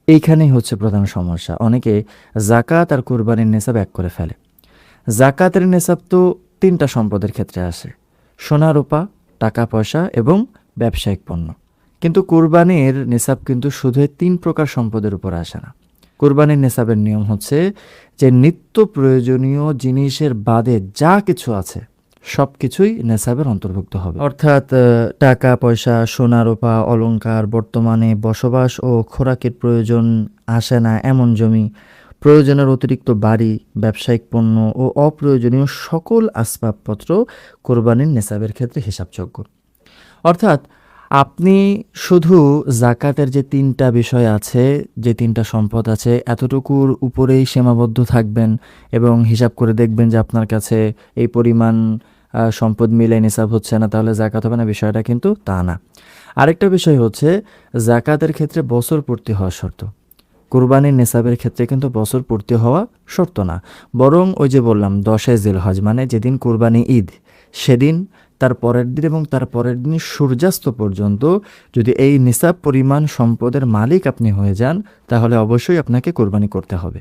এইখানেই হচ্ছে প্রধান সমস্যা। অনেকে জাকাত আর কুরবানির নেসাব এক করে ফেলে। জাকাতের নেসাব তো 3টা সম্পদের ক্ষেত্রে আসে: সোনা রূপা, টাকা পয়সা এবং ব্যবসায়িক পণ্য। কিন্তু কুরবানির নেসাব কিন্তু শুধু 3 প্রকার সম্পদের উপর আসে না। কুরবানির নেসাবের নিয়ম হচ্ছে যে নিত্য প্রয়োজনীয় জিনিসের বাদে যা কিছু আছে সব কিছুই নেসাবের অন্তর্ভুক্ত হবে। অর্থাৎ টাকা পয়সা, সোনা রূপা, অলংকার, বর্তমানে বসবাস ও খোরাকের প্রয়োজন আসে না এমন জমি, প্রয়োজনের অতিরিক্ত বাড়ি, ব্যবসায়িক পণ্য ও অপ্রয়োজনীয় সকল আসবাবপত্র কোরবানির নেসাবের ক্ষেত্রে হিসাবযোগ্য। অর্থাৎ আপনি শুধু জাকাতের যে 3টা বিষয় আছে, যে 3টা সম্পদ আছে, এতটুকুর উপরেই সীমাবদ্ধ থাকবেন এবং হিসাব করে দেখবেন যে আপনার কাছে এই পরিমাণ সম্পদ মিলে নিসাব হচ্ছে না, তাহলে জাকাত হবে না, বিষয়টা কিন্তু তা না। আরেকটা বিষয় হচ্ছে জাকাতের ক্ষেত্রে বছর পূর্তি হওয়া শর্ত। কুরবানির নেসাবের ক্ষেত্রে কিন্তু বছর পূর্তি হওয়া শর্ত না, বরং ওই যে বললাম 10 জিলহজ মানে যেদিন কুরবানি ঈদ সেদিন, তার পরের দিন এবং তার পরের দিন সূর্যাস্ত পর্যন্ত যদি এই নিসাব পরিমাণ সম্পদের মালিক আপনি হয়ে যান, তাহলে অবশ্যই আপনাকে কোরবানি করতে হবে।